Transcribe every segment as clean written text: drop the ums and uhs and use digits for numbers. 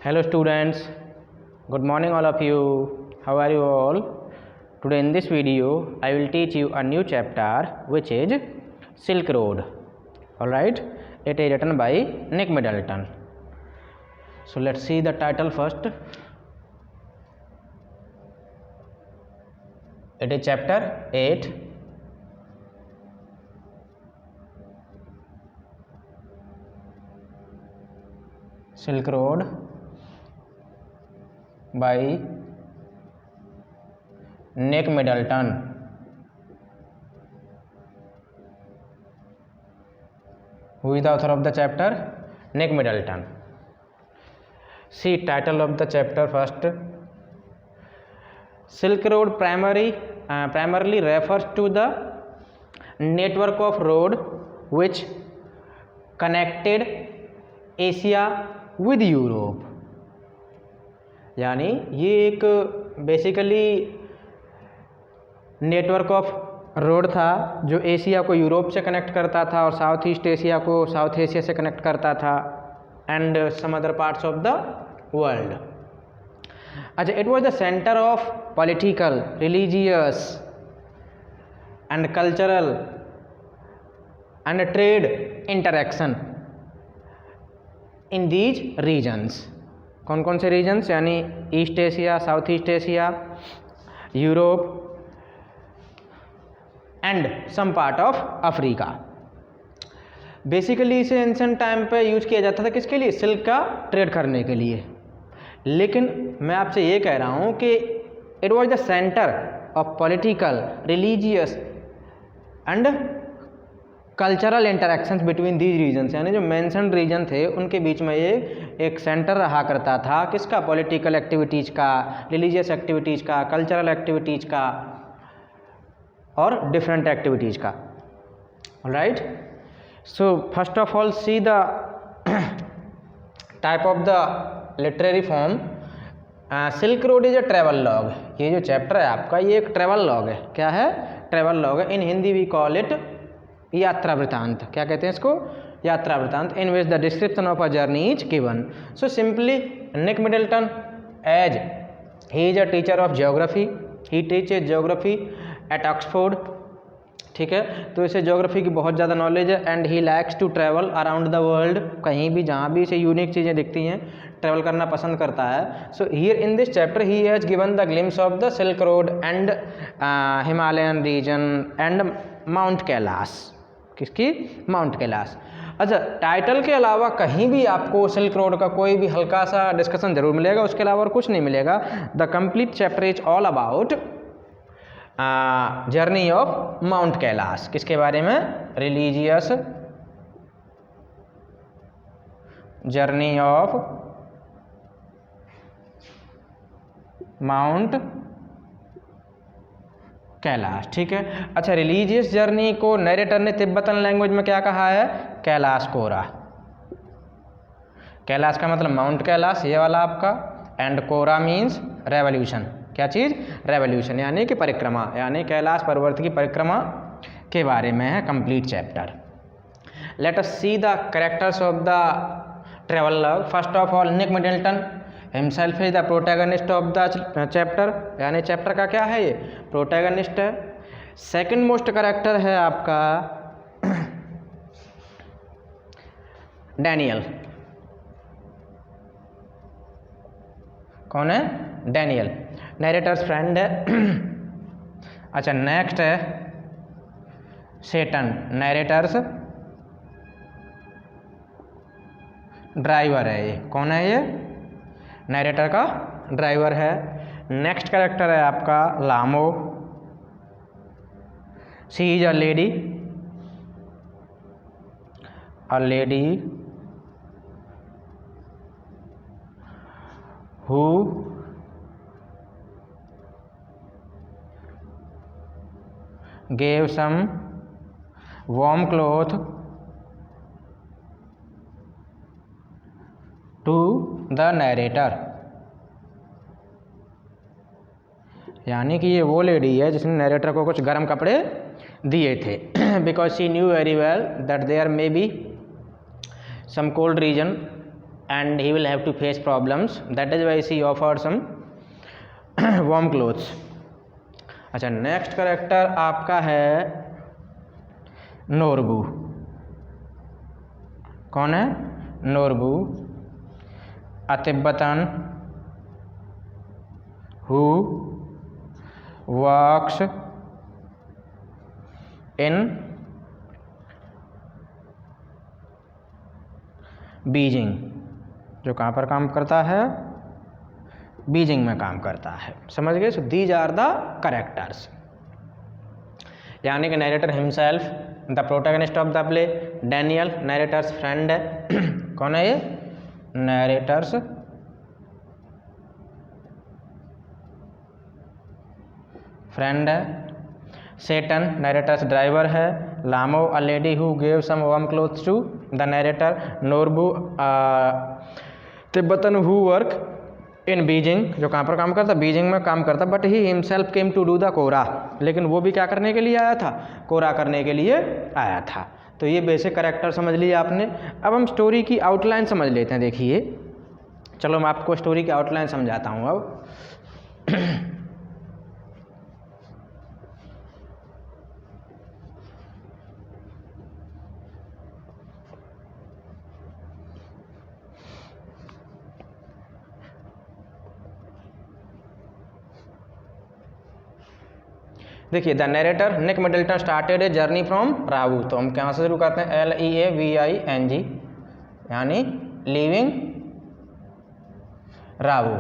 Hello students, good morning all of you. How are you all? Today in this video I will teach you a new chapter which is Silk Road. Alright, it is written by Nick Middleton. So let's see the title first. It is chapter 8. Silk Road by Nick Middleton. Who is the author of the chapter? Nick Middleton. See title of the chapter first. Silk Road primarily refers to the network of road which connected Asia with Europe. यानी ये एक basically network of road था जो Asia को Europe से connect करता था और साउथ ईस्ट एशिया को साउथ एशिया से कनेक्ट करता था and some other parts of the world. अच्छा, it was the centre of political, religious and cultural and trade interaction in these regions. कौन कौन से रीजन्स? यानी east Asia, south east Asia, Europe and some part of Africa. Basically इसे ancient time पे use किया जाता था किसके लिए? सिल्क का ट्रेड करने के लिए। लेकिन मैं आपसे ये कह रहा हूँ कि it was the centre of political, religious and cultural interactions between these regions. यानी जो मेंशन्ड रीजन थे उनके बीच में ये एक सेंटर रहा करता था किसका? पॉलिटिकल एक्टिविटीज़ का, रिलीजियस एक्टिविटीज़ का, कल्चरल एक्टिविटीज़ का और डिफरेंट एक्टिविटीज़ का। Right, so first of all see the type of the literary form. Silk road is a travel log. ये जो चैप्टर है आपका ये एक ट्रेवल लॉग है। क्या है? ट्रेवल लॉग है। In Hindi we call it यात्रा वृतांत। क्या कहते हैं इसको? यात्रा वृतांत। In which the description of a journey is given. So simply Nick Middleton, as he is a teacher of geography, he teaches geography at Oxford. ठीक है, तो इसे ज्योग्राफी की बहुत ज़्यादा नॉलेज है and he likes to travel around the world. कहीं भी जहाँ भी इसे यूनिक चीज़ें दिखती हैं ट्रैवल करना पसंद करता है। So here in this chapter he has given the glimpse of the silk road and Himalayan region and mount Kailash. किसकी? माउंट कैलाश। अच्छा, टाइटल के अलावा कहीं भी आपको सिल्क रोड का कोई भी हल्का सा डिस्कशन जरूर मिलेगा, उसके अलावा और कुछ नहीं मिलेगा। The complete chapter is all about journey of mount Kailash. किसके बारे में? Religious journey of mount Kailash. ठीक है। अच्छा, रिलीजियस जर्नी को नरेटर ने तिब्बतन लैंग्वेज में क्या कहा है? कैलाश कोरा। कैलाश का मतलब माउंट कैलाश, ये वाला आपका, एंड कोरा मीन्स रेवोल्यूशन। क्या चीज़? रेवोल्यूशन, यानी कि परिक्रमा, यानी कैलाश पर्वत की परिक्रमा के बारे में है complete chapter. Let us see the characters of the travel log. First of all Nick Middleton himself is the protagonist of the chapter. यानी चैप्टर का क्या है? ये प्रोटैगनिस्ट है। सेकंड मोस्ट कैरेक्टर है आपका डैनियल। कौन है? डैनियल, नरेटर्स फ्रेंड है। अच्छा, नेक्स्ट है सेटन, नरेटर्स ड्राइवर है। ये कौन है? ये नरेटर का ड्राइवर है। नेक्स्ट कैरेक्टर है आपका लामो, she is a lady, who gave some warm cloth to the narrator। यानी कि ये वो लेडी है जिसने नरेटर को कुछ गर्म कपड़े दिए थे। Because she knew very well that there may be some cold region and he will have to face problems. That is why she offered some warm clothes. अच्छा, नेक्स्ट करेक्टर आपका है नोरबू। कौन है? Norbu, a Tibetan who works in Beijing. जो कहाँ पर काम करता है? बीजिंग में काम करता है। समझ गए? So these are the characters. यानी कि narrator himself, the protagonist of the play, Daniel narrator's friend है। कौन है ये? नरेटर्स फ्रेंड है। सेटन नरेटर्स ड्राइवर है। Lamo a lady who gave some warm clothes to the narrator. Norbu Tibetan who work in Beijing, जो कहाँ पर काम करता? बीजिंग में काम करता। But he himself came to do the kora, लेकिन वो भी क्या करने के लिए आया था? कोरा करने के लिए आया था। तो ये बेसिक करेक्टर समझ लिया आपने। अब हम स्टोरी की आउटलाइन समझ लेते हैं। देखिए, चलो मैं आपको स्टोरी की आउटलाइन समझाता हूँ अब। देखिए, the narrator Nick Middleton started a journey from Ravu. तो हम कहाँ से शुरू करते हैं? LEAVING, यानी leaving Ravu.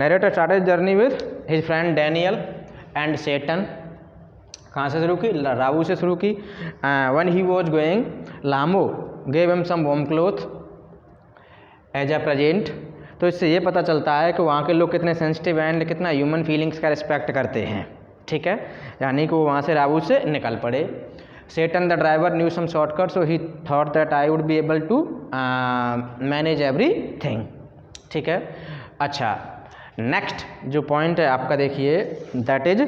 Narrator started journey with his friend Daniel and Tsetan. कहाँ से शुरू की? रावू से शुरू की। When he was going, Lamo gave him some warm cloth as a present. तो इससे ये पता चलता है कि वहाँ के लोग कितने सेंसिटिव एंड कितना ह्यूमन फीलिंग्स का रिस्पेक्ट करते हैं। ठीक है, यानी कि वो वहाँ से रावू से निकल पड़े। Tsetan the driver knew some shortcut, so he thought that I would be able to manage everything. ठीक है। अच्छा, नेक्स्ट जो पॉइंट है आपका, देखिए, that is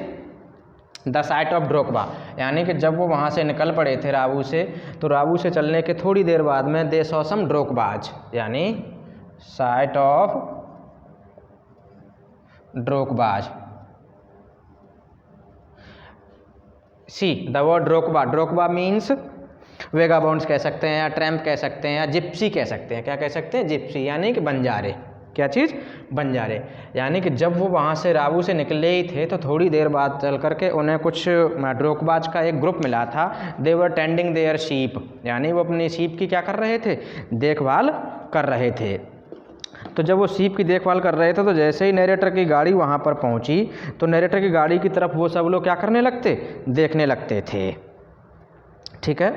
the site of Drokba. यानी कि जब वो वहाँ से निकल पड़े थे रावू से, तो रावू से चलने के थोड़ी देर बाद में दे सॉ सम ड्रोकबाज, यानी site of Drokbas. See the word Drokba, Drokba means vagabonds कह सकते हैं, या ट्रैम्प कह सकते हैं, या जिप्सी कह सकते हैं। क्या कह सकते हैं? जिप्सी, यानी कि बंजारे। क्या चीज़? बंजारे। यानी कि जब वो वहाँ से रावू से निकले ही थे, तो थोड़ी देर बाद चल करके उन्हें कुछ ड्रोकबाज का एक ग्रुप मिला था। दे वर टेंडिंग देयर शीप, यानी वो अपनी शीप की क्या कर रहे थे? देखभाल कर रहे थे। तो जब वो शीप की देखभाल कर रहे थे, तो जैसे ही नरेटर की गाड़ी वहाँ पर पहुँची, तो नरेटर की गाड़ी की तरफ वो सब लोग क्या करने लगते? देखने लगते थे। ठीक है,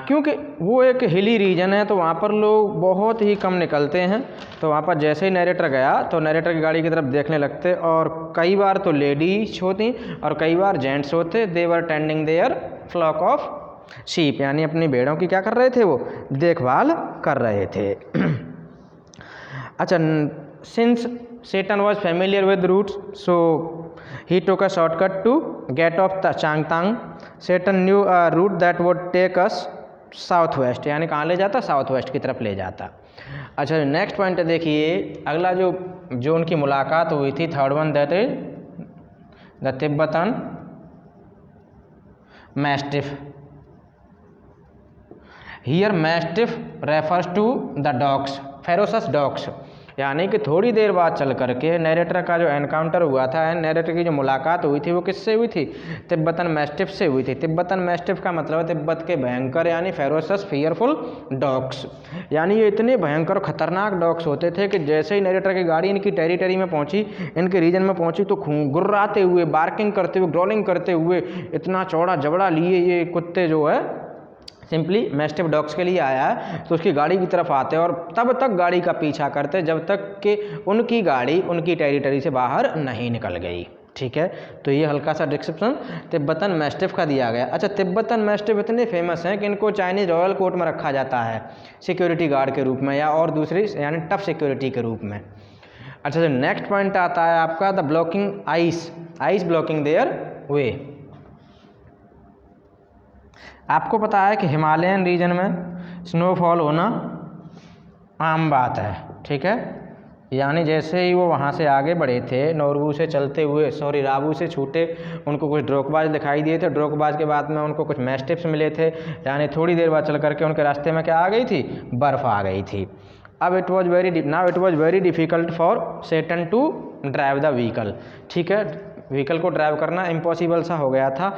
क्योंकि वो एक हिली रीजन है, तो वहाँ पर लोग बहुत ही कम निकलते हैं। तो वहाँ पर जैसे ही नरेटर गया, तो नरेटर की गाड़ी की तरफ देखने लगते, और कई बार तो लेडीज होती और कई बार जेंट्स होते। They were tending their flock of sheep, यानी अपनी भेड़ों की क्या कर रहे थे? वो देखभाल कर रहे थे। अच्छा, since Tsetan was familiar with routes, so he took a shortcut to get off the Changtang. Tsetan knew a route that would take us south west, यानी कहाँ ले जाता? साउथ वेस्ट की तरफ ले जाता। अच्छा, नेक्स्ट पॉइंट देखिए, अगला जो उनकी मुलाकात हुई थी, third one, that is the Tibetan mastiff. Here mastiff refers to the dogs, ferocious dogs. यानी कि थोड़ी देर बाद चल करके नरेटर का जो एनकाउंटर हुआ था, नरेटर की जो मुलाकात हुई थी, वो किससे हुई थी? तिब्बतन मैस्टिफ से हुई थी। तिब्बतन मैस्टिफ का मतलब है तिब्बत के भयंकर, यानी फेरोसस फियरफुल डॉग्स। यानी ये इतने भयंकर खतरनाक डॉग्स होते थे कि जैसे ही नरेटर की गाड़ी इनकी टेरिटरी में पहुंची, इनके रीजन में पहुंची, तो गुर्राते हुए, बार्किंग करते हुए, ग्रोलिंग करते हुए, इतना चौड़ा जबड़ा लिए ये कुत्ते जो है सिंपली मैस्टिफ डॉग्स के लिए आया है, तो उसकी गाड़ी की तरफ आते और तब तक गाड़ी का पीछा करते जब तक कि उनकी गाड़ी उनकी टेरिटरी से बाहर नहीं निकल गई। ठीक है, तो ये हल्का सा डिस्क्रिप्शन तिब्बतन मैस्टिफ का दिया गया। अच्छा, तिब्बतन मैस्टिफ इतने फेमस हैं कि इनको चाइनीज रॉयल कोर्ट में रखा जाता है सिक्योरिटी गार्ड के रूप में, या और दूसरी यानी टफ सिक्योरिटी के रूप में। अच्छा, जो नेक्स्ट पॉइंट आता है आपका, the blocking ice blocking their way. आपको पता है कि हिमालयन रीजन में स्नोफॉल होना आम बात है, ठीक है। यानी जैसे ही वो वहाँ से आगे बढ़े थे, नोरबू से चलते हुए, सॉरी राबू से छूटे, उनको कुछ ड्रोकबाज दिखाई दिए थे, ड्रोकबाज के बाद में उनको कुछ मैस्टिप्स मिले थे, यानी थोड़ी देर बाद चल करके उनके रास्ते में क्या आ गई थी, बर्फ़ आ गई थी। अब it was very difficult for Seten to drive the vehicle, ठीक है, व्हीकल को ड्राइव करना इम्पॉसिबल सा हो गया था।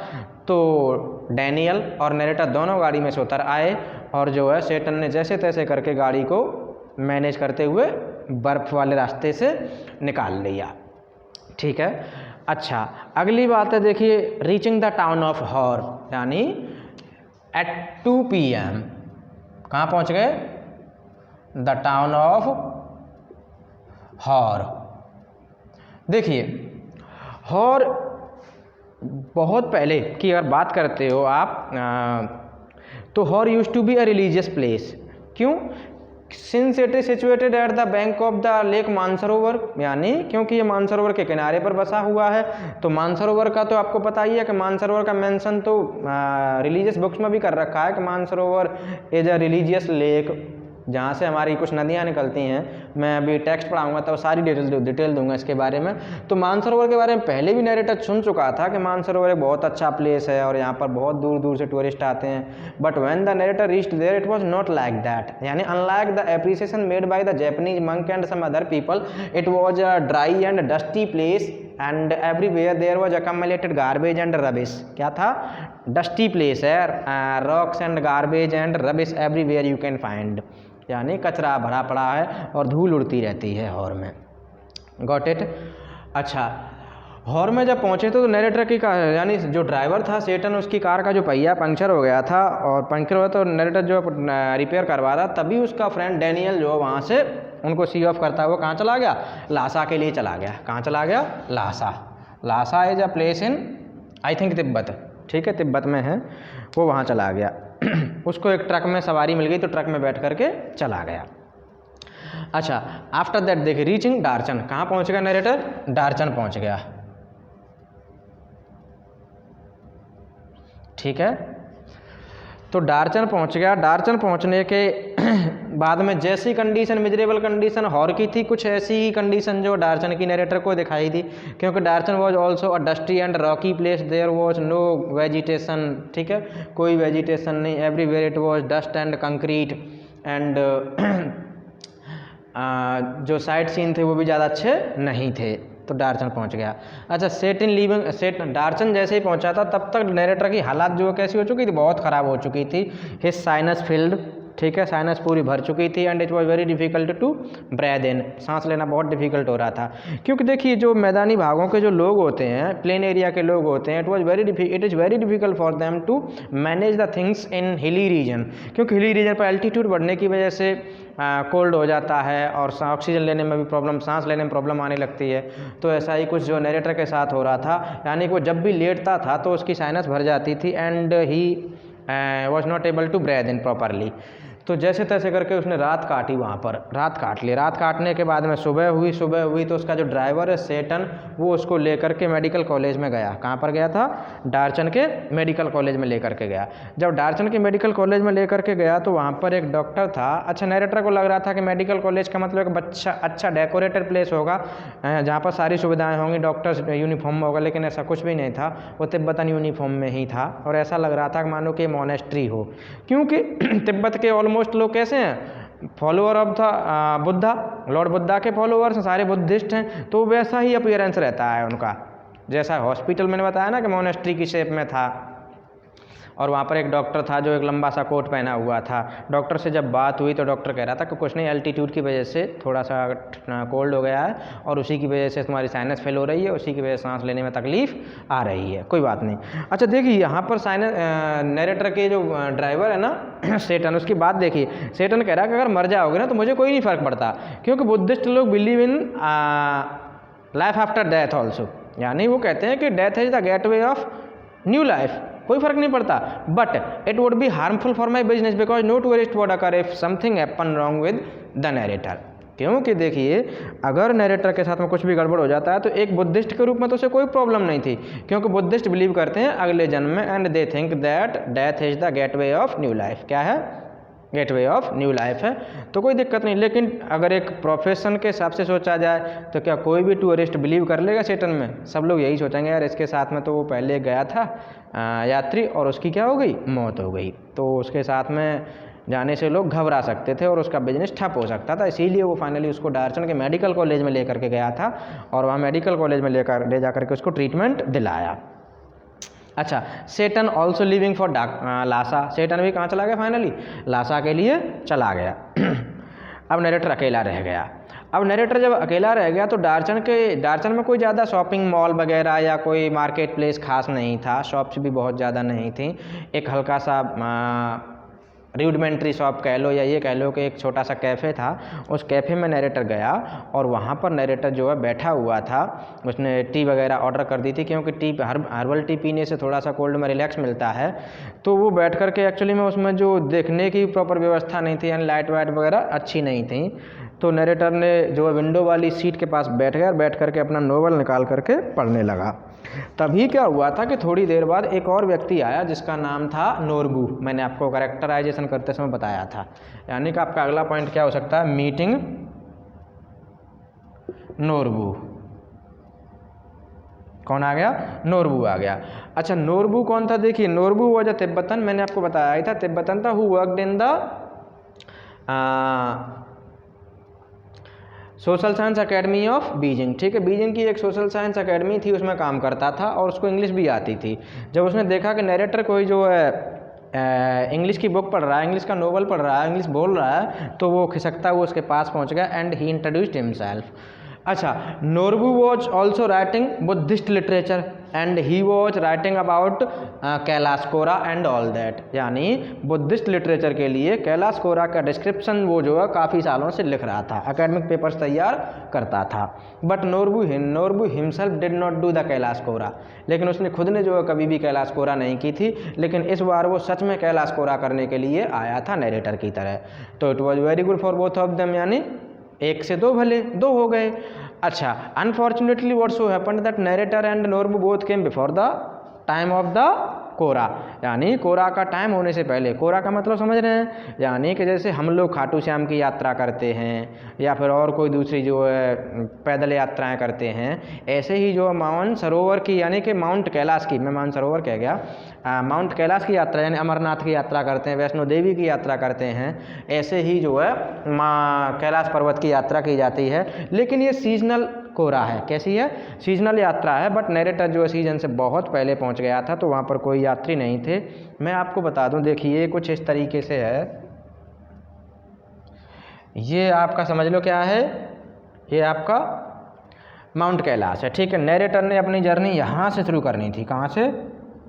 तो डैनियल और नरेटर दोनों गाड़ी में से उतर आए और जो है सेटन ने जैसे तैसे करके गाड़ी को मैनेज करते हुए बर्फ़ वाले रास्ते से निकाल लिया, ठीक है। अच्छा, अगली बात है, देखिए, reaching the town of Hor, यानी एट 2 PM कहाँ पहुँच गए, द टाउन ऑफ हॉर। देखिए, हॉर बहुत पहले की अगर बात करते हो आप, तो Hor used to be a religious place. क्यों? Since it is situated at the bank of the lake Mansarovar, यानी क्योंकि ये मानसरोवर के किनारे पर बसा हुआ है। तो मानसरोवर का तो आपको पता ही है कि मानसरोवर का मेंशन तो रिलीजियस बुक्स में भी कर रखा है कि Mansarovar is a religious lake, जहाँ से हमारी कुछ नदियाँ निकलती हैं। मैं अभी टेक्स्ट पढ़ाऊंगा तो सारी डिटेल दूंगा इसके बारे में। तो मानसरोवर के बारे में पहले भी नरेटर सुन चुका था कि मानसरोवर एक बहुत अच्छा प्लेस है और यहाँ पर बहुत दूर दूर से टूरिस्ट आते हैं। But when the narrator reached there it was not like that, यानी unlike the appreciation made by the Japanese monk and some other people, it was a dry and dusty place and everywhere there was accumulated garbage and rubbish. क्या था? Dusty place है, rocks and garbage and rubbish everywhere you can find, यानी कचरा भरा पड़ा है और धूल उड़ती रहती है हॉर में। Got it? अच्छा, हॉर में जब पहुंचे तो नरेटर की कार, यानी जो ड्राइवर था सेटन, उसकी कार का जो पहिया पंक्चर हो गया था, और पंक्चर हुआ तो नरेटर जो रिपेयर करवा रहा, तभी उसका फ्रेंड डैनियल जो वहाँ से उनको सी ऑफ करता हुआ कहाँ चला गया, लासा के लिए चला गया। कहाँ चला गया? Lhasa. Lhasa is a place in I think Tibet, ठीक है, तिब्बत में है। वो वहाँ चला गया। उसको एक ट्रक में सवारी मिल गई तो ट्रक में बैठ करके चला गया। अच्छा, आफ्टर दैट देखिए, रीचिंग डार्चन, कहाँ पहुँच गया नरेटर? डार्चन पहुँच गया, ठीक है। तो डार्चन पहुँच गया। डार्चन पहुँचने के बाद में जैसी कंडीशन, मिजरेबल कंडीशन हॉर की थी, कुछ ऐसी ही कंडीशन जो डार्चन की नरेटर को दिखाई दी, क्योंकि Darchen was also a dusty and rocky place, there was no vegetation, ठीक है, कोई वेजिटेशन नहीं, everywhere it was dust and concrete एंड जो साइट सीन थे वो भी ज़्यादा अच्छे नहीं थे। तो डार्चन पहुंच गया। अच्छा, डार्चन जैसे ही पहुंचा था तब तक नरेटर की हालात जो कैसी हो चुकी थी, बहुत ख़राब हो चुकी थी। हिज साइनस फिल्ड, ठीक है, साइनस पूरी भर चुकी थी, and it was very difficult to breathe in, सांस लेना बहुत डिफिकल्ट हो रहा था। क्योंकि देखिए, जो मैदानी भागों के जो लोग होते हैं, प्लेन एरिया के लोग होते हैं, it is very difficult for them to manage the things in hilly region, क्योंकि हिली रीजन पर एल्टीट्यूड बढ़ने की वजह से कोल्ड हो जाता है और ऑक्सीजन लेने में भी प्रॉब्लम, सांस लेने में प्रॉब्लम आने लगती है। तो ऐसा ही कुछ जो नरेटर के साथ हो रहा था, यानी कि वो जब भी लेटता था तो उसकी साइनस भर जाती थी, and he was not able to breathe in properly. तो जैसे तैसे करके उसने रात काटी, वहाँ पर रात काट ली। रात काटने के बाद में सुबह हुई तो उसका जो ड्राइवर है सेटन, वो उसको लेकर के मेडिकल कॉलेज में गया। कहाँ पर गया था? डार्चन के मेडिकल कॉलेज में लेकर के गया। जब डार्चन के मेडिकल कॉलेज में लेकर के गया तो वहाँ पर एक डॉक्टर था। अच्छा, नरेटर को लग रहा था कि मेडिकल कॉलेज का मतलब एक अच्छा डेकोरेटेड प्लेस होगा जहाँ पर सारी सुविधाएँ होंगी, डॉक्टर्स यूनिफॉर्म होगा, लेकिन ऐसा कुछ भी नहीं था। वो तिब्बतन यूनिफॉर्म में ही था और ऐसा लग रहा था कि मानो कि मोनेस्ट्री हो, क्योंकि तिब्बत के ऑलमोस्ट लोग कैसे हैं? Follower of the Buddha, Lord Buddha के फॉलोअर्स सारे बुद्धिस्ट हैं। तो वैसा ही अपीयरेंस रहता है उनका, जैसा हॉस्पिटल मैंने बताया ना कि मोनेस्ट्री की शेप में था। और वहाँ पर एक डॉक्टर था जो एक लंबा सा कोट पहना हुआ था। डॉक्टर से जब बात हुई तो डॉक्टर कह रहा था कि कुछ नहीं, एल्टीट्यूड की वजह से थोड़ा सा कोल्ड हो गया है और उसी की वजह से तुम्हारी साइनस फेल हो रही है, उसी की वजह से सांस लेने में तकलीफ आ रही है, कोई बात नहीं। अच्छा, देखिए यहाँ पर नरेटर के जो ड्राइवर है ना सेटन, उसकी बात देखिए। सेटन कह रहा है कि अगर मर जाओगे ना तो मुझे कोई नहीं फ़र्क पड़ता, क्योंकि बुद्धिस्ट लोग believe in life after death also, यानी वो कहते हैं कि death is the gateway of new life, कोई फर्क नहीं पड़ता। But it would be harmful for my business because no tourist would occur if something happen wrong with the narrator. क्योंकि देखिए, अगर नरेटर के साथ में कुछ भी गड़बड़ हो जाता है तो एक बुद्धिस्ट के रूप में तो उसे कोई प्रॉब्लम नहीं थी, क्योंकि बुद्धिस्ट बिलीव करते हैं अगले जन्म में, and they think that death is the gateway of new life. क्या है? गेटवे ऑफ न्यू लाइफ है, तो कोई दिक्कत नहीं। लेकिन अगर एक प्रोफेशन के हिसाब से सोचा जाए तो क्या कोई भी टूरिस्ट बिलीव कर लेगा सेटन में? सब लोग यही सोचेंगे यार इसके साथ में तो वो पहले गया था यात्री और उसकी क्या हो गई, मौत हो गई, तो उसके साथ में जाने से लोग घबरा सकते थे और उसका बिजनेस ठप हो सकता था। इसीलिए वो फाइनली उसको डार्चन के मेडिकल कॉलेज में लेकर के गया था और वहाँ मेडिकल कॉलेज में ले जा करके उसको ट्रीटमेंट दिलाया। अच्छा, सेटन ऑल्सो लिविंग फॉर लासा, सेटन भी कहाँ चला गया फाइनली? लासा के लिए चला गया। अब नरेटर अकेला रह गया। अब नरेटर जब अकेला रह गया तो डार्चन में कोई ज़्यादा शॉपिंग मॉल वगैरह या कोई मार्केट प्लेस खास नहीं था, शॉप्स भी बहुत ज़्यादा नहीं थी। एक हल्का सा रूडिमेंट्री शॉप कह लो या ये कह लो कि एक छोटा सा कैफ़े था। उस कैफ़े में नरेटर गया और वहाँ पर नरेटर जो है बैठा हुआ था। उसने टी वगैरह ऑर्डर कर दी थी क्योंकि टी हर्बल टी पीने से थोड़ा सा कोल्ड में रिलैक्स मिलता है। तो वो बैठ कर के एक्चुअली में उसमें जो देखने की प्रॉपर व्यवस्था नहीं थी, यानी लाइट वाइट वगैरह अच्छी नहीं थी। तो नरेटर ने जो है विंडो वाली सीट के पास बैठ गया और बैठ करके अपना नोवेल निकाल करके पढ़ने लगा। तभी क्या हुआ था कि थोड़ी देर बाद एक और व्यक्ति आया जिसका नाम था नोरबू। मैंने आपको कैरेक्टराइजेशन करते समय बताया था, यानी कि आपका अगला पॉइंट क्या हो सकता है? मीटिंग नोरबू। कौन आ गया? नोरबू आ गया। अच्छा, नोरबू कौन था? देखिए, नोरबू वॉज अ तिब्बतन, मैंने आपको बताया ही था तिब्बतन था, who worked in the social science academy of Beijing. ठीक है, बीजिंग की एक सोशल साइंस एकेडमी थी, उसमें काम करता था और उसको इंग्लिश भी आती थी। जब उसने देखा कि नरेटर कोई जो है इंग्लिश की बुक पढ़ रहा है, इंग्लिश का नोवेल पढ़ रहा है, इंग्लिश बोल रहा है, तो वो खिसकता हुआ उसके पास पहुंच गया एंड ही इंट्रोड्यूस्ड हिमसेल्फ। अच्छा, Norbu was also writing Buddhist literature and he was writing about Kailash Kora and all that, यानी बुद्धिस्ट लिटरेचर के लिए कैलाश कोरा का डिस्क्रिप्शन वो जो है काफ़ी सालों से लिख रहा था, एकेडमिक पेपर्स तैयार करता था। But Norbu himself did not do the Kailash kora, लेकिन उसने खुद ने जो है कभी भी कैलाश कोरा नहीं की थी, लेकिन इस बार वो सच में कैलाश कोरा करने के लिए आया था नरेटर की तरह। तो it was very good for both of them, यानी एक से दो भले, दो हो गए। अच्छा, unfortunately what so happened that narrator and Norbu both came before the time of the kora, यानी कोरा का टाइम होने से पहले। कोरा का मतलब समझ रहे हैं, यानी कि जैसे हम लोग खाटू श्याम की यात्रा करते हैं या फिर और कोई दूसरी जो है पैदल यात्राएं करते हैं, ऐसे ही जो माउंट सरोवर की, यानी कि माउंट कैलाश की, मैं माउंट सरोवर कह गया, माउंट कैलाश की यात्रा यानी अमरनाथ की यात्रा करते हैं, वैष्णो देवी की यात्रा करते हैं, ऐसे ही जो है माँ कैलाश पर्वत की यात्रा की जाती है। लेकिन ये सीजनल कोरा है। कैसी है? सीजनल यात्रा है। बट नरेटर जो है सीजन से बहुत पहले पहुंच गया था, तो वहाँ पर कोई यात्री नहीं थे। मैं आपको बता दूं, देखिए कुछ इस तरीके से है, ये आपका समझ लो क्या है, ये आपका माउंट कैलाश है। ठीक है, नरेटर ने अपनी जर्नी यहाँ से शुरू करनी थी। कहाँ से?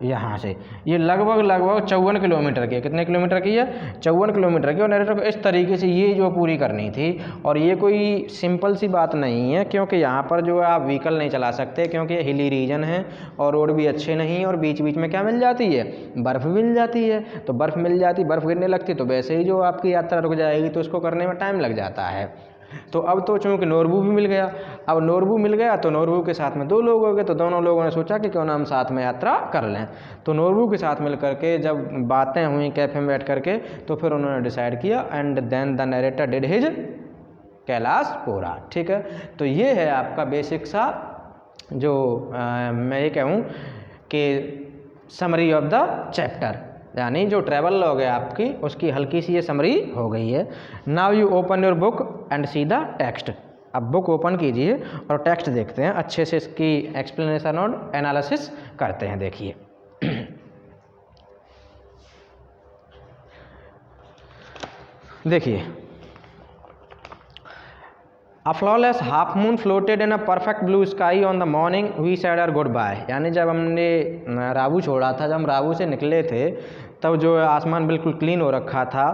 यहाँ से। ये लगभग 54 किलोमीटर की है। कितने किलोमीटर की है? 54 किलोमीटर की। और नरेटर को इस तरीके से ये जो पूरी करनी थी, और ये कोई सिंपल सी बात नहीं है, क्योंकि यहाँ पर जो है आप व्हीकल नहीं चला सकते, क्योंकि ये हिली रीजन है और रोड भी अच्छे नहीं, और बीच बीच में क्या मिल जाती है? बर्फ़ मिल जाती है। तो बर्फ़ मिल जाती, बर्फ़ गिरने लगती, तो वैसे ही जो आपकी यात्रा रुक जाएगी, तो उसको करने में टाइम लग जाता है। तो अब तो चूँकि नोरबू भी मिल गया, अब नोरबू मिल गया तो नोरबू के साथ में दो लोग हो गए, तो दोनों लोगों ने सोचा कि क्यों ना हम साथ में यात्रा कर लें। तो नोरबू के साथ मिल करके जब बातें हुई कैफ़े में बैठ करके, तो फिर उन्होंने डिसाइड किया and then the narrator did his Kailash kora. ठीक है, तो ये है आपका बेसिक सा जो मैं ये कहूँ कि समरी ऑफ द चैप्टर, यानी जो ट्रैवल लॉग है आपकी, उसकी हल्की सी ये समरी हो गई है। Now you open your book and see the text. अब बुक ओपन कीजिए और टेक्स्ट देखते हैं, अच्छे से इसकी एक्सप्लेनेशन और एनालिसिस करते हैं। देखिए देखिए, A flawless half moon floated in a perfect blue sky on the morning we said our goodbye, यानी जब हमने राबू छोड़ा था, जब हम राबू से निकले थे, तब जो आसमान बिल्कुल क्लीन हो रखा था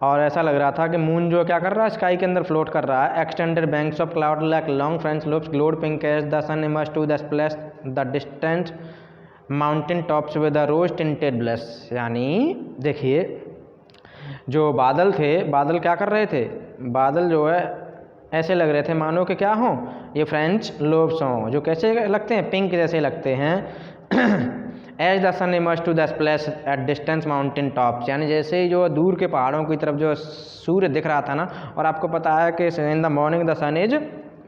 और ऐसा लग रहा था कि मून जो क्या कर रहा है, स्काई के अंदर फ्लोट कर रहा है। Extended banks of cloud like long French loops glowed pink as the sun emerged to the splash the distant mountain tops with the rose tinted blush, यानी देखिए जो बादल थे, बादल क्या कर रहे थे? बादल जो है ऐसे लग रहे थे मानो कि क्या हों, ये फ्रेंच लोब्स हों, जो कैसे लगते हैं? पिंक जैसे लगते हैं। As the sun emerge to the splash at distance mountain tops, यानी जैसे ही जो दूर के पहाड़ों की तरफ जो सूर्य दिख रहा था ना, और आपको पता है कि in the morning the sun is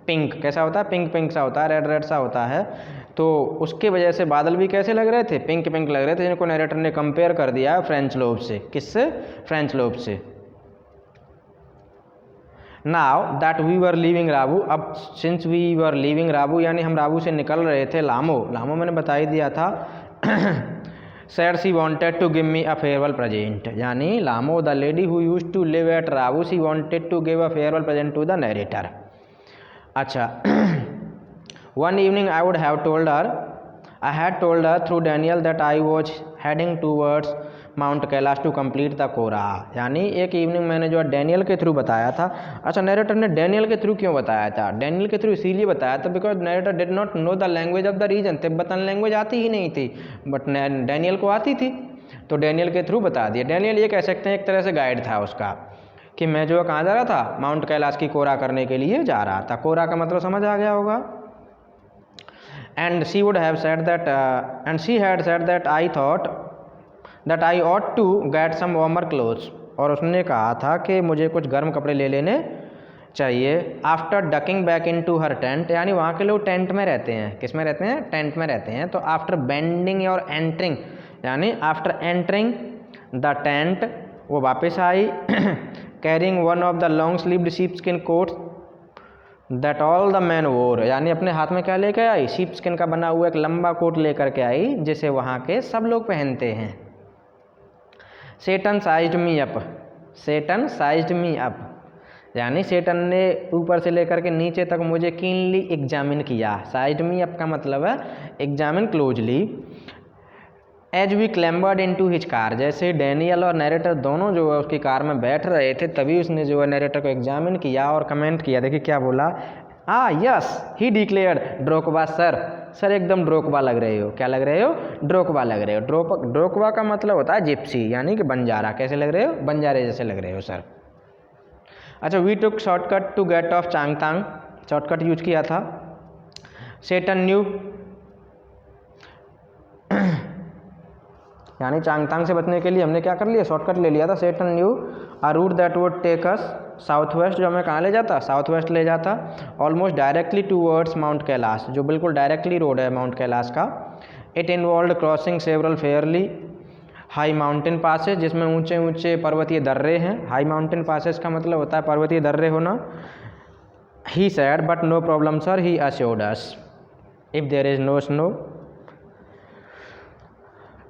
pink, कैसा होता है, पिंक पिंक सा होता है, रेड रेड सा होता है, तो उसके वजह से बादल भी कैसे लग रहे थे, पिंक पिंक लग रहे थे, जिनको नरेटर ने कंपेयर कर दिया फ्रेंच लोब से। किससे? फ्रेंच लोब से। Now that we were leaving Rabu, अब since we were leaving Rabu यानी हम राबू से निकल रहे थे, लामो, लामो मैंने बता ही दिया था। Said she wanted to give me a farewell present, यानी Lamo the lady who used to live at Rabu she wanted to give a farewell present to the narrator. अच्छा, one evening I would have told her, I had told her through Daniel that I was heading towards mount Kailash to complete the kora, यानी एक evening मैंने जो Daniel के through बताया था। अच्छा, narrator ने डैनियल के थ्रू क्यों बताया था? डैनियल के थ्रू इसीलिए बताया था because narrator did not know the language of the region, Tibetan language आती ही नहीं थी, बट डैनियल को आती थी, तो डैनियल के थ्रू बता दिया। डैनियल ये कह सकते हैं एक तरह से गाइड था उसका, कि मैं जो कहाँ जा रहा था, माउंट कैलाश की कोरा करने के लिए जा रहा था। कोरा का मतलब समझ आ गया होगा। And she would have said that and she had said that I thought that I ought to get some warmer clothes, और उसने कहा था कि मुझे कुछ गर्म कपड़े ले लेने चाहिए। After ducking back in to her tent, यानी वहाँ के लोग टेंट में रहते हैं। किस में रहते हैं? टेंट में रहते हैं। तो आफ्टर बेंडिंग और एंटरिंग, यानी आफ्टर एंटरिंग द टेंट, वो वापस आई carrying one of the long sleeved sheep skin coats that all the man wore, यानी अपने हाथ में क्या लेकर आई? शीप स्किन का बना हुआ एक लंबा कोट लेकर के आई, जिसे वहाँ के सब लोग पहनते हैं। सेटन साइज्ड मी अप, सेटन साइज्ड मी अप, यानी सेटन ने ऊपर से लेकर के नीचे तक मुझे कीनली एग्जामिन किया। साइज्ड मी अप का मतलब है examine closely. As we clambered in to his car, जैसे डैनियल और नरेटर दोनों जो है उसकी कार में बैठ रहे थे, तभी उसने जो है नरेटर को एग्जामिन किया और कमेंट किया। देखिए क्या बोला, yes he declared Drokwa sir, sir एकदम ड्रोकवा लग रहे हो। क्या लग रहे हो? ड्रोकवा लग रहे हो। ड्रोकवा का मतलब होता है जिप्सी, यानी कि बंजारा। कैसे लग रहे हो? बंजारे जैसे लग रहे हो सर। अच्छा, we took shortcut to get off Changtang, shortcut use किया था। सेटन न्यू, यानी चांगतांग से बचने के लिए हमने क्या कर लिया? शॉर्टकट ले लिया था। Tsetan knew a route that would take us south west, जो हमें कहाँ ले जाता? साउथ वेस्ट ले जाता। Almost directly towards mount Kailash, जो बिल्कुल डायरेक्टली रोड है माउंट कैलाश का। It involve crossing several fairly high mountain passes, जिसमें ऊंचे ऊंचे पर्वतीय दर्रे हैं। हाई माउंटेन पासेज का मतलब होता है पर्वतीय दर्रे होना। He said but no problem sir, he assured us if there is no snow,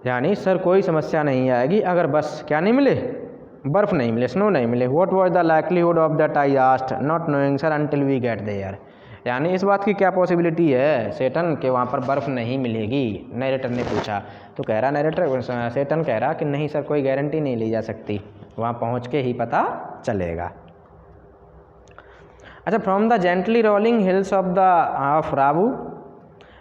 यानी सर कोई समस्या नहीं आएगी अगर बस क्या नहीं मिले? बर्फ़ नहीं मिले, स्नो नहीं मिले। What was the likelihood of that I asked not knowing sir until we get there, यानी इस बात की क्या पॉसिबिलिटी है सेटन के वहाँ पर बर्फ़ नहीं मिलेगी? नरेटर ने पूछा। तो कह रहा नरेटर, सेटन कह रहा कि नहीं सर, कोई गारंटी नहीं ली जा सकती, वहाँ पहुँच के ही पता चलेगा। अच्छा, from the gently rolling hills of Rabu,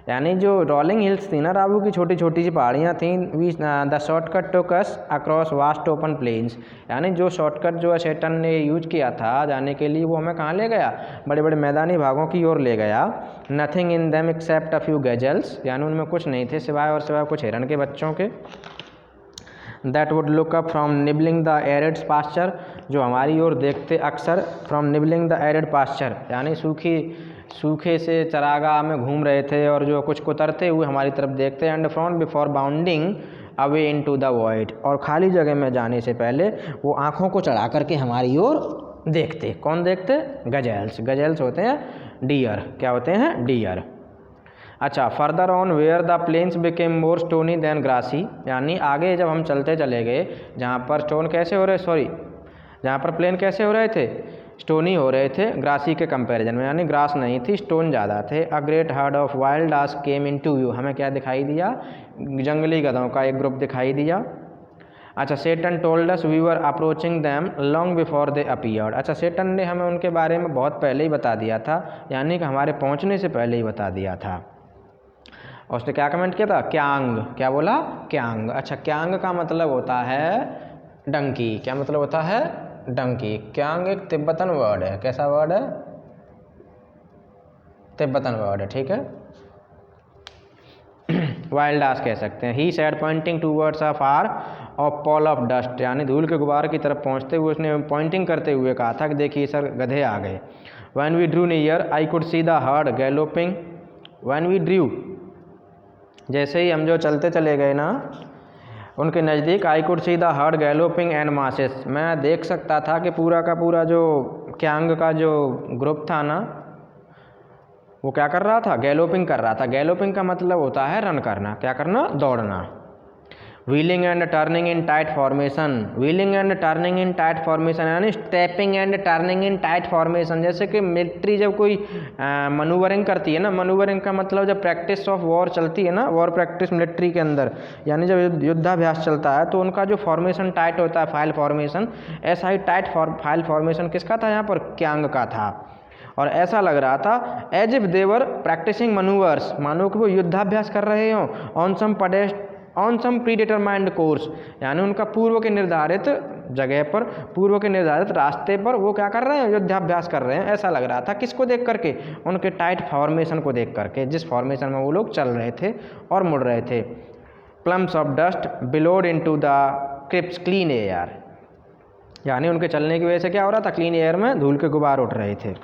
यानी जो रोलिंग हिल्स थी ना राबू की, छोटी छोटी सी पहाड़ियाँ थीं। We the shortcut took us across vast open plains, यानी जो शॉर्टकट जो है सेटन ने यूज किया था जाने के लिए, वो हमें कहाँ ले गया? बड़े बड़े मैदानी भागों की ओर ले गया। Nothing in them except a few gazelles, यानी उनमें कुछ नहीं थे सिवाय कुछ हिरन के बच्चों के। That would look up from nibbling the arid pasture, जो हमारी ओर देखते अक्सर। From nibbling the arid pasture, यानी सूखे से चरागाह में घूम रहे थे और जो कुछ कुतरते हुए हमारी तरफ देखते। And from before bounding away into the void, और खाली जगह में जाने से पहले वो आँखों को चढ़ा करके हमारी ओर देखते। कौन देखते? गजेल्स। गजेल्स होते हैं डियर। क्या होते हैं? डियर। अच्छा, further on where the plains became more stony than grassy, यानी आगे जब हम चलते चले गए, जहाँ पर स्टोन कैसे हो रहे, जहाँ पर प्लेन कैसे हो रहे थे? स्टोनी हो रहे थे ग्रासी के कंपैरिजन में, यानी ग्रास नहीं थी, स्टोन ज़्यादा थे। A great herd of wild ass came in to view, हमें क्या दिखाई दिया? जंगली गधों का एक ग्रुप दिखाई दिया। अच्छा, Tsetan told us we were approaching them long before they appeared, अच्छा सेटन ने हमें उनके बारे में बहुत पहले ही बता दिया था, यानी कि हमारे पहुँचने से पहले ही बता दिया था। और उसने क्या कमेंट किया था? क्यांग। क्या बोला? क्यांग। अच्छा, क्यांग का मतलब होता है डंकी। क्या मतलब होता है? डंकी। क्यांग एक तिब्बतन वर्ड है। कैसा वर्ड है? तिब्बतन वर्ड है, ठीक है। वाइल्ड आस कह सकते हैं। He said pointing towards a far off pall of dust, यानी धूल के गुबार की तरफ पहुंचते हुए उसने पॉइंटिंग करते हुए कहा था कि देखिए सर गधे आ गए। When we drew near I could see the herd galloping, when we drew जैसे ही हम जो चलते चले गए ना उनके नज़दीक, आई could see the herd galloping and masses, मैं देख सकता था कि पूरा का पूरा जो क्यांग का जो ग्रुप था ना वो क्या कर रहा था, गैलोपिंग कर रहा था। गैलोपिंग का मतलब होता है रन करना, क्या करना, दौड़ना। Wheeling and turning in tight formation, wheeling and turning in tight formation यानी stepping and turning in tight formation. जैसे कि मिलिट्री जब कोई मनूवरिंग करती है ना, मनूवरिंग का मतलब जब प्रैक्टिस ऑफ वॉर चलती है ना, वॉर प्रैक्टिस मिलिट्री के अंदर, यानी जब युद्धाभ्यास चलता है तो उनका जो फॉर्मेशन टाइट होता है, फाइल फॉर्मेशन, ऐसा ही टाइट फाइल फॉर्मेशन किसका था यहाँ पर, क्यांग का था। और ऐसा लग रहा था as if they were practising manoeuvres, मानो कि वो युद्धाभ्यास कर रहे हों, ऑन सम प्रीडिटरमाइंड कोर्स, यानी उनका पूर्व के निर्धारित जगह पर, पूर्व के निर्धारित रास्ते पर वो क्या कर रहे हैं, युद्धाभ्यास कर रहे हैं। ऐसा लग रहा था किसको देख करके, उनके टाइट फॉर्मेशन को देख करके, जिस फॉर्मेशन में वो लोग चल रहे थे और मुड़ रहे थे। Plumes of dust billowed into the crisp clean air, यानी उनके चलने की वजह से क्या हो रहा था, क्लीन एयर में धूल के गुबार उठ रहे थे।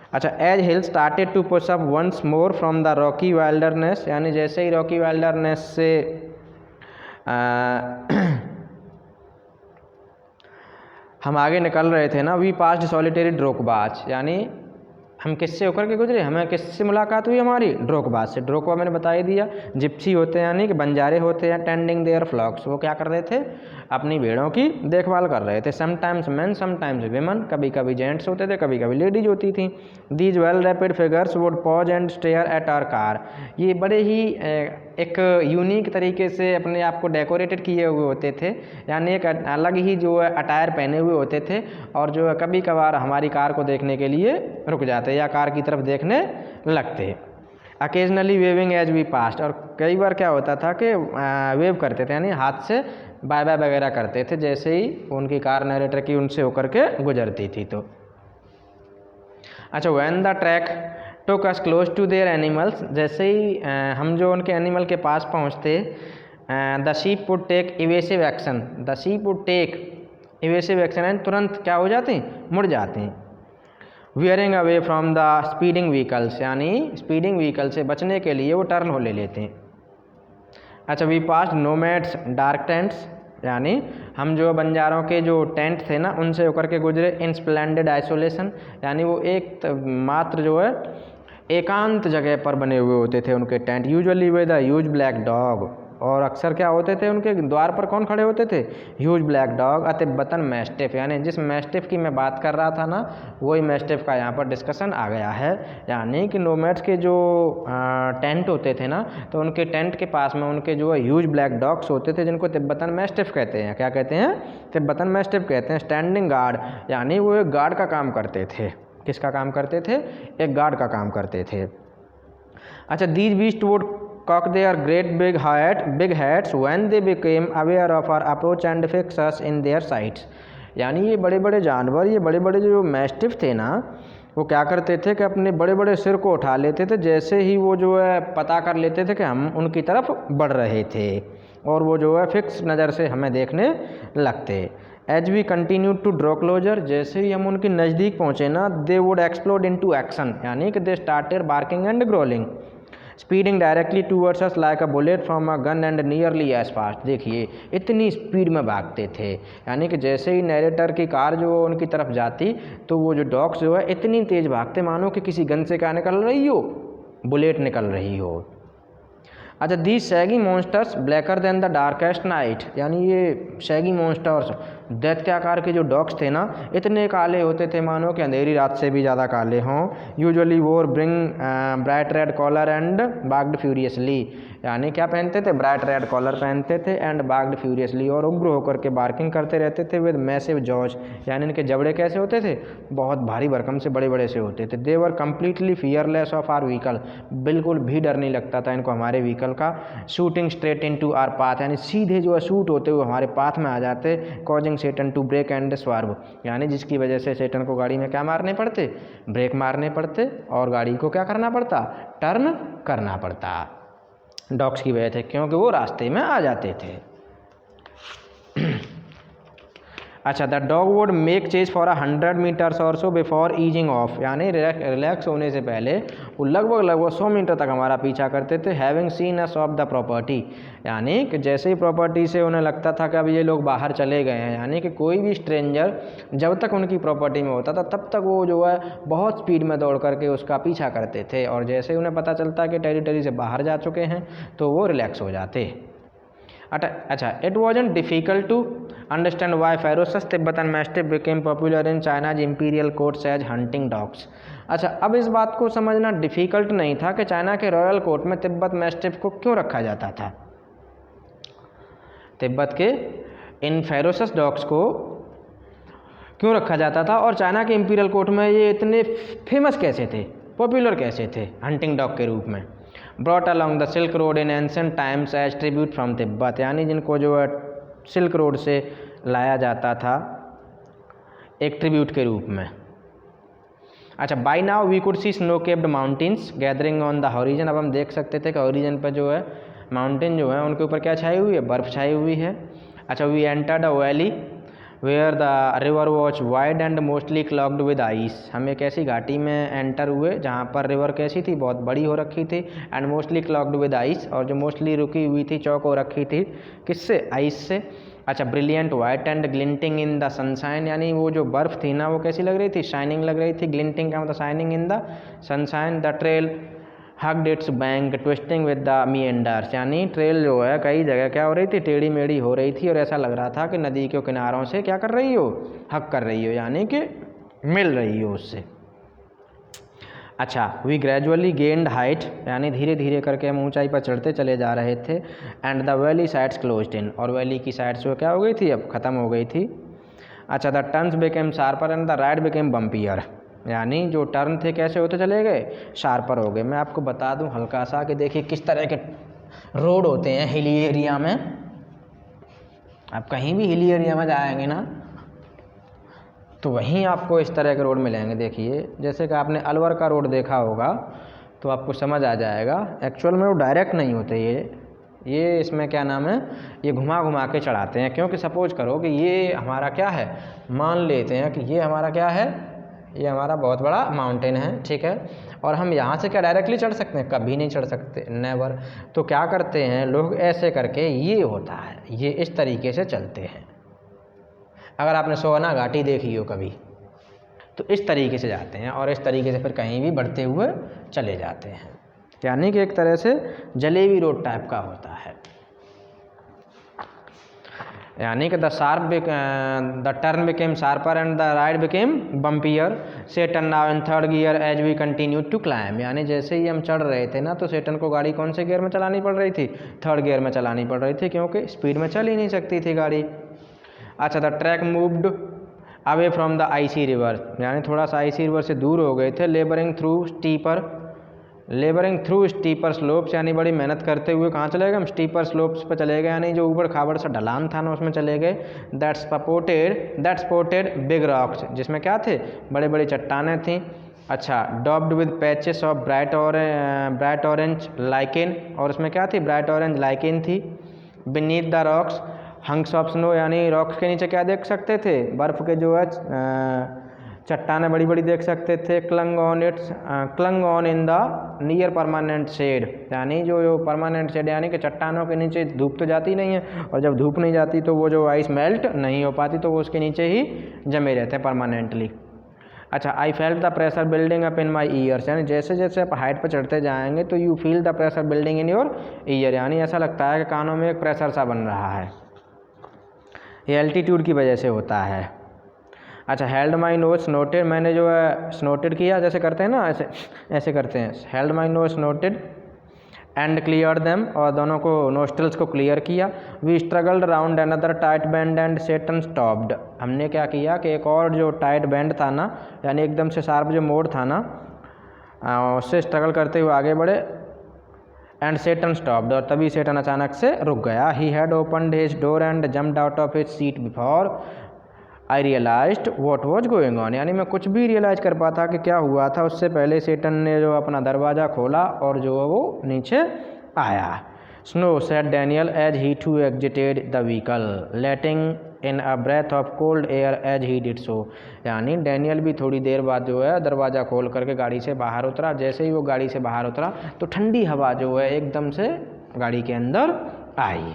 अच्छा, as hill started to push up once more from the rocky wilderness, यानी जैसे ही रॉकी वाइल्डरनेस से हम आगे निकल रहे थे ना, वी पास्ड सॉलिटरी ड्रोकबाज, यानी हम किससे होकर के गुजरे, हमें किससे मुलाकात हुई हमारी, ड्रोकबाज से। ड्रोकबा मैंने बता ही दिया, जिप्सी होते हैं यानी कि बंजारे होते हैं, टेंडिंग देयर फ्लॉक्स, वो क्या कर रहे थे, अपनी भेड़ों की देखभाल कर रहे थे। समटाइम्स मैन समटाइम्स विमन, कभी कभी जेंट्स होते थे, कभी कभी लेडीज होती थी। These well wrapped figures would pause and stare at our car, ये बड़े ही एक यूनिक तरीके से अपने आप को डेकोरेटेड किए हुए होते थे, यानी एक अलग ही जो है अटायर पहने हुए होते थे, और जो है कभी कभार हमारी कार को देखने के लिए रुक जाते या कार की तरफ देखने लगते। Occasionally waving as we passed, और कई बार क्या होता था कि वेव करते थे, यानी हाथ से बाय बाय वगैरह करते थे जैसे ही उनकी कार नरेटर की उनसे होकर के गुजरती थी। तो अच्छा, when the track took us close to their animals, जैसे ही हम जो उनके एनिमल के पास पहुँचते, the sheep would take evasive action, the sheep would take evasive action यानी तुरंत क्या हो जाते हैं, मुड़ जाते हैं। Veering away from the speeding vehicles, यानी स्पीडिंग व्हीकल से बचने के लिए वो टर्न हो ले लेते हैं। अच्छा, we passed nomads dark tents, यानी हम जो बंजारों के जो टेंट थे ना उनसे होकर के गुजरे। इन स्प्लेंडेड आइसोलेशन, यानी वो एक मात्र जो है एकांत जगह पर बने हुए होते थे उनके tent. Usually with a huge black dog, और अक्सर क्या होते थे उनके द्वार पर कौन खड़े होते थे, ह्यूज ब्लैक डॉग, अ तिब्बतन मैस्टिफ, यानी जिस मैस्टिफ की मैं बात कर रहा था ना वही मैस्टिफ का यहाँ पर डिस्कशन आ गया है। यानी कि नोमैड्स के जो टेंट होते थे ना, तो उनके टेंट के पास में उनके जो ह्यूज ब्लैक डॉग्स होते थे जिनको तिब्बतन मैस्टिफ कहते हैं। क्या कहते हैं, तिब्बतन मैस्टिफ कहते हैं। स्टैंडिंग गार्ड, यानी वो एक गार्ड का काम करते थे। किसका काम करते थे, एक गार्ड का काम करते थे। अच्छा, these beast would cock their great big heads when they became aware of our approach and fix us in their sights, यानी ये बड़े बड़े जानवर, ये बड़े बड़े जो मैस्टिफ थे ना, वो क्या करते थे कि अपने बड़े बड़े सिर को उठा लेते थे जैसे ही वो जो है पता कर लेते थे कि हम उनकी तरफ बढ़ रहे थे, और वो जो है फिक्स नज़र से हमें देखने लगते। As we continue to draw closer, जैसे ही हम उनके नज़दीक पहुँचे ना, they would explode in to action, यानी कि they started barking and growling, speeding directly towards us like a bullet from a gun and nearly as fast. देखिए इतनी स्पीड में भागते थे, यानी कि जैसे ही नैरेटर की कार जो उनकी तरफ जाती तो वो जो डॉग्स जो है इतनी तेज़ भागते मानो कि किसी गन से क्या निकल रही हो, बुलेट निकल रही हो। अच्छा, these shaggy monsters blacker than the darkest night, यानी ये शैगी मॉन्स्टर्स दैत्याकार के जो डॉग्स थे ना इतने काले होते थे मानो कि अंधेरी रात से भी ज़्यादा काले हों। Usually wore bring bright red collar and bagged furiously, यानी क्या पहनते थे, ब्राइट रेड कॉलर पहनते थे एंड बाग्ड फ्यूरियसली, और उग्र होकर के बार्किंग करते रहते थे। विद मैसिव जॉज, यानी इनके जबड़े कैसे होते थे, बहुत भारी भरकम से बड़े बड़े से होते थे। They were completely fearless of our vehicle, बिल्कुल भी डर नहीं लगता था इनको हमारे व्हीकल का। Shooting straight in to our path, यानी सीधे जो है शूट होते हुए हमारे पाथ में आ जाते। Causing Seten to brake and swerve, यानी जिसकी वजह से सेटन को गाड़ी में क्या मारने पड़ते, ब्रेक मारने पड़ते, और गाड़ी को क्या करना पड़ता, टर्न करना पड़ता। डॉग्स की वजह से, क्योंकि वो रास्ते में आ जाते थे। अच्छा, the dog would make chase for 100 metres और सो बिफोर ईजिंग ऑफ, यानी रिलैक्स होने से पहले वो लगभग 100 मीटर तक हमारा पीछा करते थे। Having scene us of the property, यानी कि जैसे ही प्रॉपर्टी से उन्हें लगता था कि अब ये लोग बाहर चले गए हैं, यानी कि कोई भी स्ट्रेंजर जब तक उनकी प्रॉपर्टी में होता था तब तक वो जो है बहुत स्पीड में दौड़ करके उसका पीछा करते थे, और जैसे ही उन्हें पता चलता कि टेरिटरी से बाहर जा चुके हैं तो वो रिलैक्स हो जाते। अच्छा, it wasn't difficult to understand why ferocious Tibetan mastiff became popular in China's imperial courts as hunting dogs. अच्छा, अब इस बात को समझना डिफ़िकल्ट नहीं था कि चाइना के रॉयल कोर्ट में तिब्बत मैस्टिफ को क्यों रखा जाता था, तिब्बत के इन फेरोसस डॉग्स को क्यों रखा जाता था, और चाइना के इंपीरियल कोर्ट में ये इतने फेमस कैसे थे, पॉपुलर कैसे थे हंटिंग डॉग के रूप में। Brought along the silk road in ancient times as tribute from Tibet, यानी जिनको जो है सिल्क रोड से लाया जाता था एक ट्रिब्यूट के रूप में। अच्छा, by now we could see snow capped mountains gathering on the horizon, अब हम देख सकते थे कि हॉरिजन पर जो है माउंटेन जो है उनके ऊपर क्या छाई हुई है, बर्फ़ छाई हुई है। अच्छा, we entered a valley where the river was wide and mostly clogged with ice, हम एक ऐसी घाटी में एंटर हुए जहाँ पर रिवर कैसी थी, बहुत बड़ी हो रखी थी, and mostly clogged with ice, और जो मोस्टली रुकी हुई थी, चौक हो रखी थी, किससे, आइस से। अच्छा, brilliant white and glinting in the sunshine, यानी वो जो बर्फ़ थी ना वो कैसी लग रही थी, शाइनिंग लग रही थी। ग्लिंटिंग का मतलब shining in the sunshine. The trail hugged its bank twisting with the meanders, यानी ट्रेल जो है कई जगह क्या हो रही थी, टेढ़ी मेढ़ी हो रही थी, और ऐसा लग रहा था कि नदी के किनारों से क्या कर रही हो, हक कर रही हो, यानी कि मिल रही हो उससे। अच्छा, वी ग्रेजुअली गेंड हाइट, यानी धीरे धीरे करके हम ऊंचाई पर चढ़ते चले जा रहे थे। And the valley sides closed in, और वैली की साइड्स जो क्या हो गई थी, अब ख़त्म हो गई थी। अच्छा, the turns became sharper and the ride became bumpier, यानी जो टर्न थे कैसे होते चले गए, शार्पर हो गए। मैं आपको बता दूं हल्का सा कि देखिए किस तरह के रोड होते हैं हिली एरिया में। आप कहीं भी हिली एरिया में जाएंगे ना तो वहीं आपको इस तरह के रोड मिलेंगे। देखिए, जैसे कि आपने अलवर का रोड देखा होगा तो आपको समझ आ जाएगा, एक्चुअल में वो डायरेक्ट नहीं होते, ये इसमें क्या नाम है, ये घुमा घुमा के चढ़ाते हैं। क्योंकि सपोज करो कि ये हमारा क्या है, मान लेते हैं कि ये हमारा क्या है, ये हमारा बहुत बड़ा माउंटेन है, ठीक है, और हम यहाँ से क्या डायरेक्टली चढ़ सकते हैं, कभी नहीं चढ़ सकते, नेवर। तो क्या करते हैं लोग, ऐसे करके, ये होता है, ये इस तरीके से चलते हैं। अगर आपने सोना घाटी देखी हो कभी तो इस तरीके से जाते हैं, और इस तरीके से फिर कहीं भी बढ़ते हुए चले जाते हैं, यानी कि एक तरह से जलेबी रोड टाइप का होता है। यानी कि the turn became sharper and the ride became bumpier. Tsetan now in third gear as we continue to climb, यानी जैसे ही हम चढ़ रहे थे ना तो सेटन को गाड़ी कौन से गियर में चलानी पड़ रही थी, थर्ड गियर में चलानी पड़ रही थी, क्योंकि स्पीड में चल ही नहीं सकती थी गाड़ी। अच्छा, the track moved away from the IC river, यानी थोड़ा सा आईसी रिवर से दूर हो गए थे। लेबरिंग थ्रू स्टीपर स्लोप्स, यानी बड़ी मेहनत करते हुए कहाँ चले गए हम, स्टीपर स्लोप्स पर चले गए, यानी जो ऊबड़ खाबड़ सा ढलान था ना उसमें चले गए। दैट स्पोर्टेड बिग रॉक्स, जिसमें क्या थे, बड़े बड़ी चट्टानें थीं। अच्छा, daubed with patches of bright orange lichen, और उसमें क्या थी, ब्राइट ऑरेंज लाइकेन थी। Beneath the rocks hunks of snow, यानी रॉक्स के नीचे क्या देख सकते थे, बर्फ़ के जो है चट्टानें बड़ी बड़ी देख सकते थे। Clung on in the near permanent shade, यानी जो परमानेंट शेड, यानी कि चट्टानों के नीचे धूप तो जाती नहीं है, और जब धूप नहीं जाती तो वो जो आइस मेल्ट नहीं हो पाती, तो वो उसके नीचे ही जमे रहते हैं परमानेंटली। अच्छा, I felt the pressure building up in my years, यानी जैसे जैसे आप हाइट पर चढ़ते जाएंगे तो you feel the pressure building in your year, यानी ऐसा लगता है कि कानों में एक प्रेशर सा बन रहा है, ये एल्टीट्यूड की वजह से होता है। अच्छा, हेल्ड माई नोज स्नोटेड, मैंने जो है स्नोटेड किया, जैसे करते हैं ना, ऐसे करते हैं, held my nose snorted and clear them, और दोनों को नोस्ट्रल्स को क्लियर किया। We struggled round another tight bend and Tsetan stopped, हमने क्या किया कि एक और जो टाइट बैंड था ना, यानी एकदम से शार्प जो मोड़ था ना, उससे स्ट्रगल करते हुए आगे बढ़े। एंड सेटन स्टॉप्ड, और तभी सेटन अचानक से रुक गया। He had opened his door and jumped out of his seat before I realised what was going on, यानी मैं कुछ भी रियलाइज़ कर पाता कि क्या हुआ था उससे पहले सेटन ने जो अपना दरवाज़ा खोला और जो वो नीचे आया। Snow said Daniel as he too exited the vehicle letting in a breath of cold air as he did so. यानी डैनियल भी थोड़ी देर बाद जो है दरवाज़ा खोल करके गाड़ी से बाहर उतरा। जैसे ही वो गाड़ी से बाहर उतरा तो ठंडी हवा जो है एकदम से गाड़ी के अंदर आई।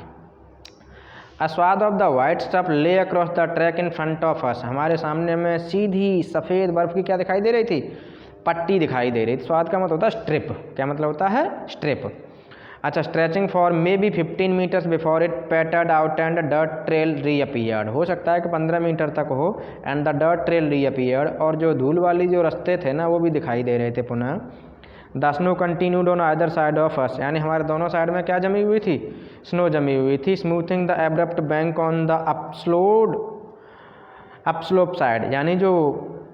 अ स्वाद ऑफ द वाइट स्टफ ले across the track in front of us. हमारे सामने में सीधी सफ़ेद बर्फ़ की क्या दिखाई दे रही थी? पट्टी दिखाई दे रही थी। स्वाद का मतलब होता है स्ट्रिप। क्या मतलब होता है? स्ट्रिप। अच्छा, stretching for maybe 15 metres before it pettered out and dirt trail reappeared. हो सकता है कि 15 मीटर तक हो and the dirt trail reappeared, और जो धूल वाली जो रास्ते थे ना वो भी दिखाई दे रहे थे पुनः। The snow continued on either side of us. यानी हमारे दोनों साइड में क्या जमी हुई थी? स्नो जमी हुई थी। Smoothing the abrupt bank on the upslope side. यानी जो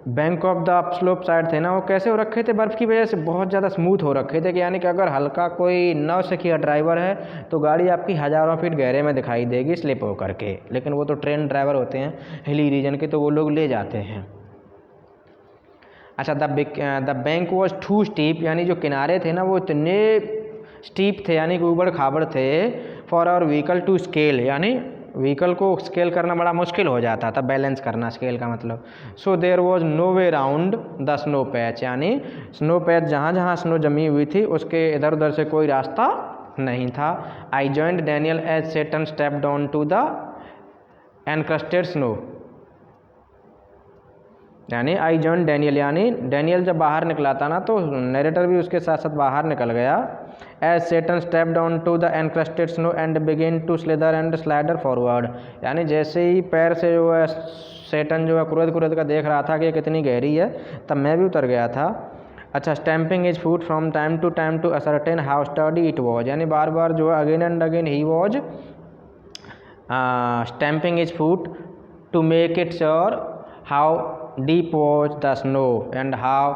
bank of the upslope side थे ना वो कैसे हो रखे थे? बर्फ़ की वजह से बहुत ज़्यादा स्मूथ हो रखे थे कि यानी कि अगर हल्का कोई नौसिखिया ड्राइवर है तो गाड़ी आपकी हज़ारों फीट गहरे में दिखाई देगी स्लिप होकर के। लेकिन वो तो ट्रेन ड्राइवर होते हैं हिली रीजन के, तो वो लोग ले जाते हैं। अच्छा, the bank was too steep. यानी जो किनारे थे ना वो इतने स्टीप थे यानी कि ऊबड़ खाबड़ थे for our vehicle to scale. यानी व्हीकल को स्केल करना बड़ा मुश्किल हो जाता था, बैलेंस करना स्केल का मतलब। So there was no way round the snow patch. यानी स्नो पैच जहाँ जहाँ स्नो जमी हुई थी उसके इधर उधर से कोई रास्ता नहीं था। I joined Daniel as Tsetan stepped on to the encrusted snow. यानी आई जॉइन डैनियल, यानी डैनियल जब बाहर निकला था ना तो नरेटर भी उसके साथ साथ बाहर निकल गया। As Tsetan stepped on to the encrusted snow and begin to slither and slider forward. यानी जैसे ही पैर से जो है सेटन जो है कुरेद का देख रहा था कि ये कितनी गहरी है, तब मैं भी उतर गया था। अच्छा, stamping is foot from time to time to ascertain how study it was. यानी बार बार जो है again and again he was stamping is foot to make it sure how deep was the snow and how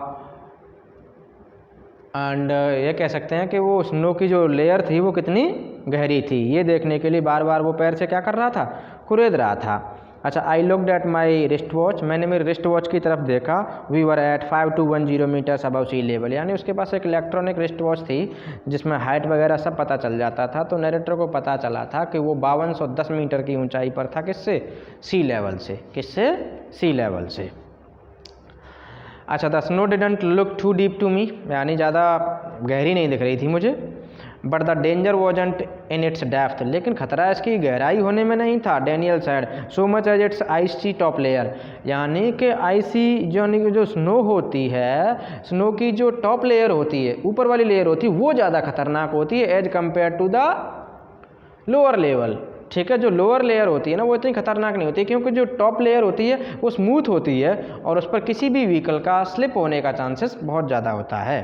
and ये कह सकते हैं कि वो स्नो की जो लेयर थी वो कितनी गहरी थी, ये देखने के लिए बार बार वो पैर से क्या कर रहा था? कुरेद रहा था। अच्छा, I looked at my wrist watch. मैंने मेरे रिस्ट वॉच की तरफ देखा। We were at 5210 metres above sea level. यानी उसके पास एक इलेक्ट्रॉनिक रिस्ट वॉच थी जिसमें हाइट वगैरह सब पता चल जाता था। तो नरेटर को पता चला था कि वो 5210 मीटर की ऊंचाई पर था। किससे? सी लेवल से। किससे? सी लेवल से। अच्छा, the snow didn't look too deep to me. यानी ज़्यादा गहरी नहीं दिख रही थी मुझे। But the danger wasn't in its depth. लेकिन खतरा इसकी गहराई होने में नहीं था। Daniel said so much as its icy top layer. यानी कि आइसी जो स्नो होती है, स्नो की जो टॉप लेयर होती है, ऊपर वाली लेयर होती है, वो ज़्यादा खतरनाक होती है as compare to the lower level. ठीक है, जो लोअर लेयर होती है ना वो इतनी खतरनाक नहीं होती, क्योंकि जो टॉप लेयर होती है वो स्मूथ होती है और उस पर किसी भी व्हीकल का स्लिप होने का चांसेस बहुत ज़्यादा होता है।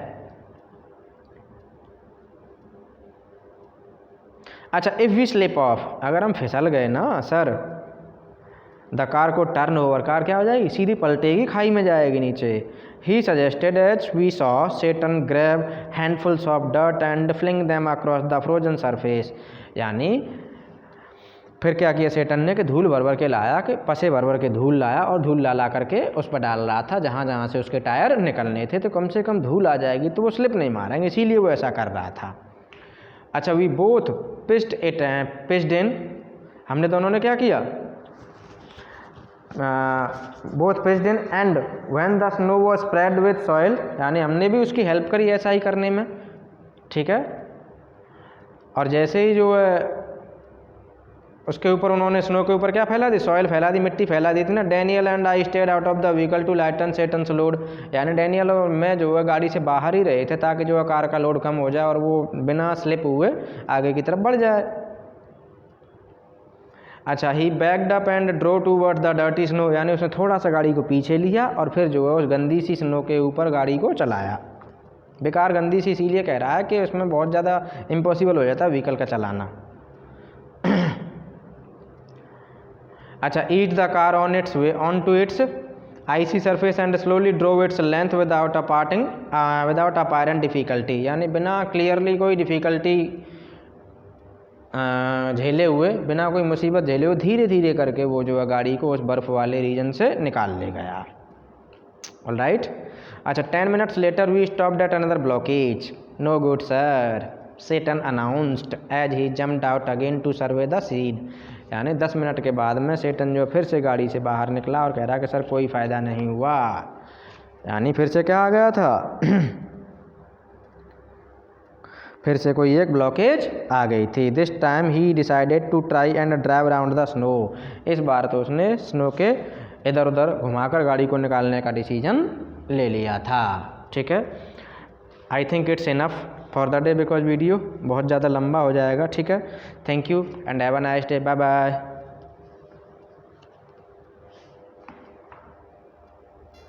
अच्छा, इफ़ वी स्लिप ऑफ, अगर हम फिसल गए ना सर, द कार को टर्न ओवर, कार क्या हो जाएगी? सीधी पलटेगी, खाई में जाएगी नीचे। He suggested as we saw Tsetan grab handfuls of dirt and fling them across the frozen surface. यानी फिर क्या किया सेटन ने कि धूल भर के लाया, कि पसे भर के धूल लाया और धूल ला करके उस पर डाल रहा था जहाँ जहाँ से उसके टायर निकलने थे, तो कम से कम धूल आ जाएगी तो वो स्लिप नहीं मारेंगे, इसीलिए वो ऐसा कर रहा था। अच्छा, वी बोथ पिस्ड इन। हमने दोनों ने क्या किया? Both pissed in and when the snow was spread with soil. यानी हमने भी उसकी हेल्प करी ऐसा ही करने में। ठीक है, और जैसे ही जो है उसके ऊपर उन्होंने स्नो के ऊपर क्या फैला दी? सॉइल फैला दी, मिट्टी फैला दी थी ना। Daniel and I stayed out of the vehicle to lighten Seton's load. यानी डैनियल और मैं जो है गाड़ी से बाहर ही रहे थे ताकि जो है कार का लोड कम हो जाए और वो बिना स्लिप हुए आगे की तरफ बढ़ जाए। अच्छा, he backed up and drove toward the dirty snow. यानी उसने थोड़ा सा गाड़ी को पीछे लिया और फिर जो है उस गंदी सी स्नो के ऊपर गाड़ी को चलाया। बेकार गंदी सी इसीलिए कह रहा है कि उसमें बहुत ज़्यादा इम्पॉसिबल हो जाता है व्हीकल का चलाना। अच्छा, eased the car on its way on to its icy surface and slowly drove its length without apparent difficulty. यानी बिना क्लियरली कोई डिफ़िकल्टी झेले हुए, बिना कोई मुसीबत झेले हुए, धीरे धीरे करके वो जो है गाड़ी को उस बर्फ़ वाले रीजन से निकाल ले गया। ऑलराइट। अच्छा, 10 minutes later we stopped at another blockage. No good sir. Seton announced as he jumped out again to survey the scene. यानी 10 मिनट के बाद में सेटन जो फिर से गाड़ी से बाहर निकला और कह रहा कि सर कोई फ़ायदा नहीं हुआ, यानी फिर से क्या आ गया था फिर से कोई एक ब्लॉकेज आ गई थी। This time he decided to try and drive around the snow. इस बार तो उसने स्नो के इधर उधर घुमाकर गाड़ी को निकालने का डिसीजन ले लिया था। ठीक है, I think it's enough for the day because video बहुत ज़्यादा लंबा हो जाएगा। ठीक है, thank you and have a nice day, bye bye.